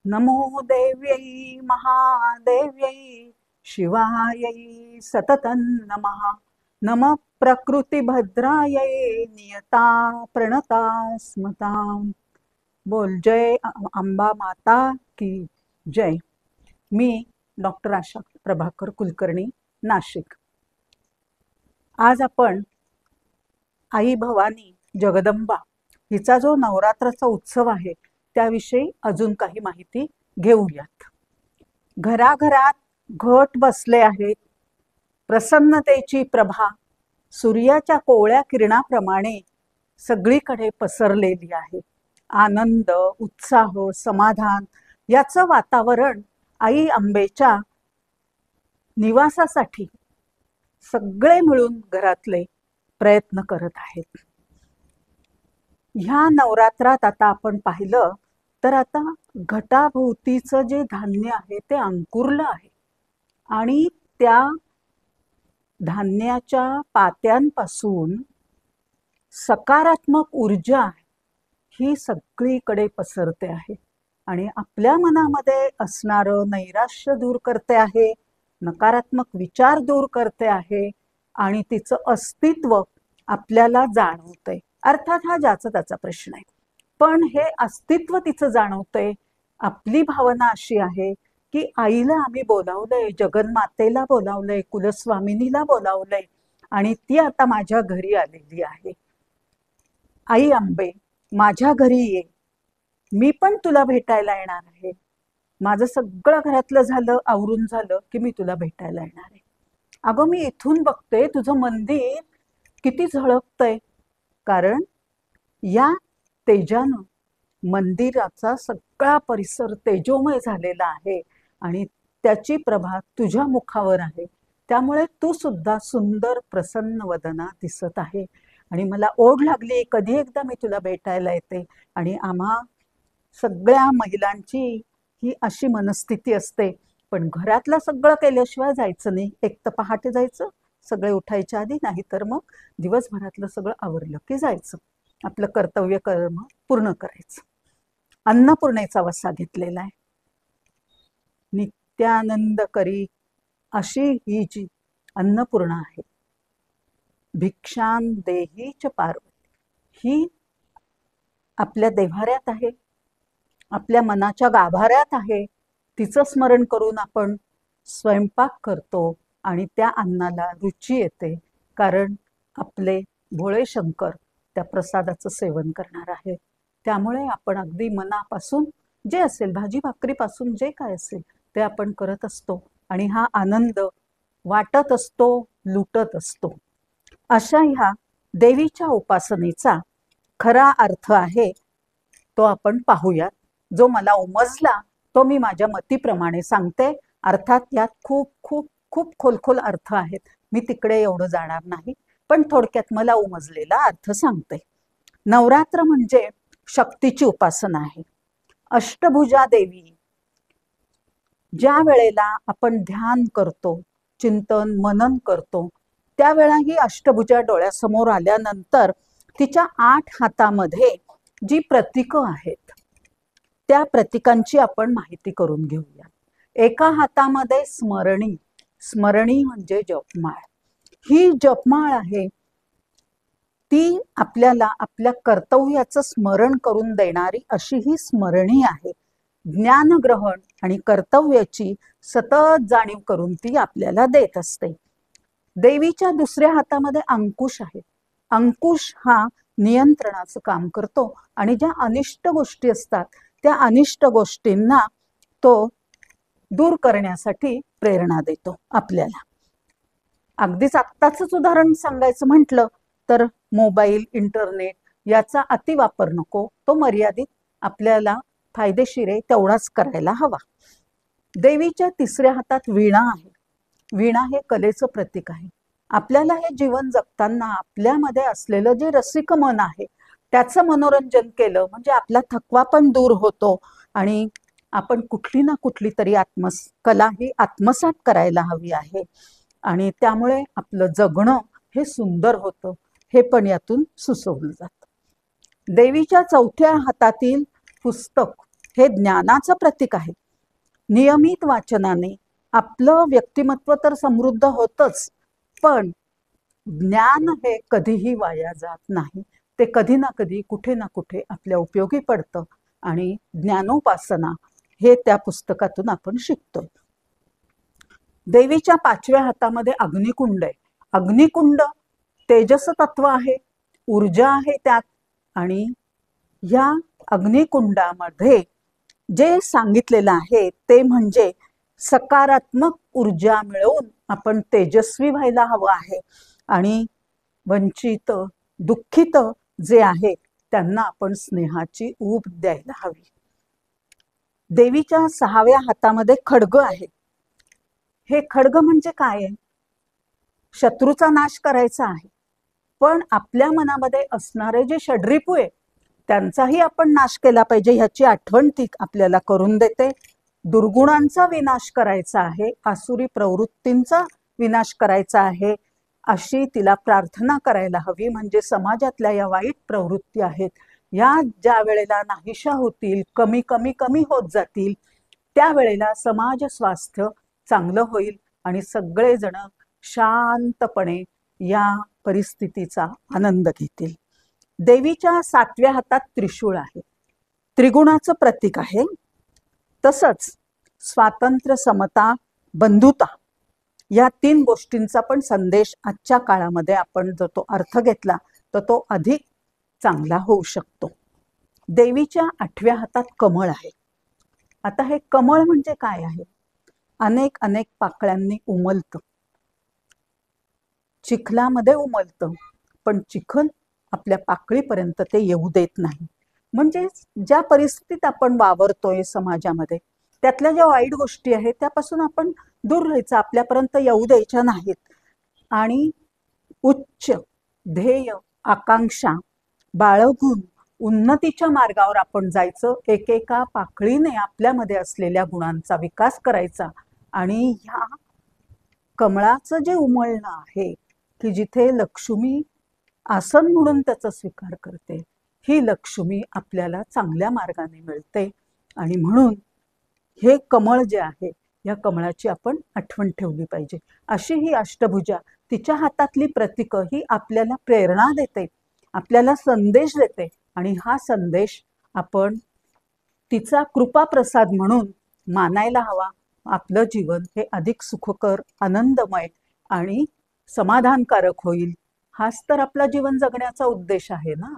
नमो देव्यै महादेव्यै शिवायै सततं नमः। नमः प्रकृतिभद्रायै नियता प्रणता स्मतां। बोल जय अंबा माता की जय। मी डॉक्टर आशा प्रभाकर कुलकर्णी, नाशिक। आज आपण आई भवानी जगदंबा हिचा जो नवरात्राचा उत्सव आहे त्याविषयी अजून काही माहिती घेऊयात। घराघरात घट बसले आहेत, प्रसन्नतेची प्रभा सूर्याच्या कोवळ्या किरणाप्रमाणे सगळीकडे पसरलेली आहे। आनंद, उत्साह, समाधान याचं वातावरण आई अंबेच्या निवासासाठी सगळे मिळून घरातले प्रयत्न करत आहेत। ह्या नवरात्रात आता आपण पाहिलं तर आता घटाभोवतीचं जे धान्य आहे ते अंकुरलं आहे आणि त्या धान्याच्या पात्यांपासून सकारात्मक ऊर्जा ही सगळीकडे पसरते आहे आणि आपल्या मनामध्ये असणारं नैराश्य दूर करते आहे, नकारात्मक विचार दूर करते आहे आणि तिचं अस्तित्व आपल्याला जाणवतंय। अर्थात हा ज्याचा त्याचा प्रश्न आहे, पण हे अस्तित्व तिचं जाणवतंय। आपली भावना अशी आहे की आईला आम्ही बोलावलंय, जगन्मातेला बोलावलंय, कुलस्वामिनीला बोलावलंय आणि ती आता माझ्या घरी आलेली आहे। आई अंबे, माझ्या घरी ये, मी पण तुला भेटायला येणार आहे। माझं सगळं घरातलं झालं, आवरून झालं की मी तुला भेटायला येणार आहे। अगं मी इथून बघते तुझं मंदिर किती झळकतंय, कारण या तेजानं मंदिराचा सगळा परिसर तेजोमय झालेला आहे आणि त्याची प्रभा तुझ्या मुखावर आहे, त्यामुळे तू सुद्धा सुंदर प्रसन्न वदना दिसत आहे आणि मला ओढ लागली कधी एकदा मी तुला भेटायला येते। आणि आम्हा सगळ्या महिलांची ही अशी मनस्थिती असते, पण घरातलं सगळं केल्याशिवाय जायचं नाही। एक तर पहाटे जायचं सगळे उठायच्या आधी, नाही तर मग दिवसभरातलं सगळं आवरलं की जायचं, आपलं कर्तव्य कर्म पूर्ण करायचं। अन्नपूर्णेचा वसा घेतलेला आहे। नित्यानंद करी अशी ही जी अन्नपूर्णा आहे, भिक्षां देहीच पार्वती, ही आपल्या देव्हाऱ्यात आहे, आपल्या मनाच्या गाभाऱ्यात आहे। तिचं स्मरण करून आपण स्वयंपाक करतो आणि त्या अन्नाला रुची येते, कारण आपले भोळे शंकर त्या प्रसादाचं सेवन करणार आहे। त्यामुळे आपण अगदी मनापासून जे असेल, भाजी भाकरीपासून जे काय असेल ते आपण करत असतो आणि हा आनंद वाटत असतो, लुटत असतो। अशा ह्या देवीच्या उपासनेचा खरा अर्थ आहे तो आपण पाहूयात। जो मला उमजला तो मी माझ्या मतीप्रमाणे सांगते। अर्थात यात खूप खूप खूप खोलखोल अर्थ आहेत, मी तिकडे एवढं जाणार नाही, पण थोडक्यात मला उमजलेला अर्थ सांगते। नवरात्र म्हणजे शक्तीची उपासना आहे। अष्टभुजा देवी, ज्या वेळेला आपण ध्यान करतो, चिंतन मनन करतो, त्यावेळा ही अष्टभुजा डोळ्यासमोर आल्यानंतर तिच्या 8 हातामध्ये जी प्रतीकं आहेत त्या प्रतीकांची आपण माहिती करून घेऊया। एका हातामध्ये स्मरणी, स्मरणी म्हणजे जपमाळ, ही जपमाळ आहे ती आपल्याला आपल्या कर्तव्याचं स्मरण करून देणारी अशी ही स्मरणी आहे। ज्ञानग्रहण आणि कर्तव्याची सतत जाणीव करून ती आपल्याला देत असते। देवीच्या दुसऱ्या हातामध्ये अंकुश आहे। अंकुश हा नियंत्रणाचं काम करतो आणि ज्या अनिष्ट गोष्टी असतात त्या अनिष्ट गोष्टींना तो दूर करण्यासाठी प्रेरणा देतो आपल्याला। अगदीच आत्ताचंच उदाहरण सांगायचं म्हटलं तर मोबाईल, इंटरनेट याचा अतिवापर नको, तो मर्यादित आपल्याला फायदेशीर आहे तेवढाच करायला हवा। देवीच्या तिसऱ्या हातात वीणा आहे। वीणा हे कलेचं प्रतीक आहे। आपल्याला हे जीवन जगताना आपल्यामध्ये असलेलं जे रसिक मन आहे त्याचं मनोरंजन केलं म्हणजे आपला थकवा पण दूर होतो आणि आपण कुठली ना कुठली तरी कला ही आत्मसात करायला हवी आहे आणि त्यामुळे आपलं जगणं हे सुंदर होतं, हे पण यातून सुचवलं जातं। देवीच्या चौथ्या हातातील पुस्तक हे ज्ञानाचं प्रतीक आहे. नियमित वाचनाने आपलं व्यक्तिमत्व तर समृद्ध होतच, पण ज्ञान हे कधीही वाया जात नाही. ते कधी ना कधी कुठे ना कुठे आपल्या उपयोगी पडतं आणि ज्ञानोपासना हे त्या पुस्तकातून आपण शिकतोय. देवीच्या 5व्या हातामध्ये अग्निकुंड आहे. अग्निकुंड तेजस तत्व आहे, ऊर्जा आहे त्यात. आणि या अग्निकुंडामध्ये जे सांगितलेलं आहे ते म्हणजे सकारात्मक ऊर्जा मिळवून आपण तेजस्वी व्हायला हवं आहे आणि वंचित, दुःखित जे आहे त्यांना आपण स्नेहाची ऊब द्यायला हवी. देवीच्या 6व्या हातामध्ये खड्ग आहे. हे खड्ग म्हणजे काय आहे? शत्रूचा नाश करायचा आहे, पण आपल्या मनामध्ये असणारे जे षड्रिपू आहे त्यांचाही आपण नाश केला पाहिजे, ह्याची आठवण ती आपल्याला करून देते. दुर्गुणांचा विनाश करायचा आहे, आसुरी प्रवृत्तींचा विनाश करायचा आहे, अशी तिला प्रार्थना करायला हवी. म्हणजे समाजातल्या या वाईट प्रवृत्ती आहेत या ज्या वेळेला नाहीशा होतील, कमी कमी कमी होत जातील, त्यावेळेला समाज स्वास्थ्य चांगलं होईल आणि सगळेजण शांतपणे या परिस्थितीचा आनंद घेतील. देवीच्या 7व्या हातात त्रिशूळ आहे. त्रिगुणाचं प्रतीक आहे. तसंच स्वातंत्र्य, समता, बंधुता या 3 गोष्टींचा पण संदेश आजच्या काळामध्ये आपण जर तो अर्थ घेतला तर तो अधिक चांगला होऊ शकतो. देवीच्या 8व्या हातात कमळ आहे. आता हे कमळ म्हणजे काय आहे? अनेक अनेक पाकळ्यांनी उमलतं, चिखलामध्ये उमलतं, पण चिखल आपल्या पाकळीपर्यंत ते येऊ देत नाही. म्हणजे ज्या परिस्थितीत आपण वावरतोय समाजामध्ये, त्यातल्या ज्या वाईट गोष्टी आहेत त्यापासून आपण दूर राहायचं, आपल्यापर्यंत येऊ द्यायच्या नाहीत. आणि उच्च ध्येय, आकांक्षा बाळगून उन्नतीच्या मार्गावर आपण जायचं. एकेका पाकळीने आपल्यामध्ये असलेल्या गुणांचा विकास करायचा. आणि ह्या कमळाचं जे उमलणं आहे की जिथे लक्ष्मी आसन म्हणून त्याचा स्वीकार करते, ही लक्ष्मी आपल्याला चांगल्या मार्गाने मिळते. आणि म्हणून हे कमळ जे आहे या कमळाची आपण आठवण ठेवली पाहिजे. अशी ही अष्टभुजा, तिच्या हातातली प्रतीकं ही आपल्याला प्रेरणा देते, आपल्याला संदेश देते. आणि हा संदेश आपण तिचा कृपाप्रसाद म्हणून मानायला हवा. आपलं जीवन हे अधिक सुखकर, आनंदमय आणि समाधानकारक होईल. हाच तर आपला जीवन जगण्याचा उद्देश आहे ना.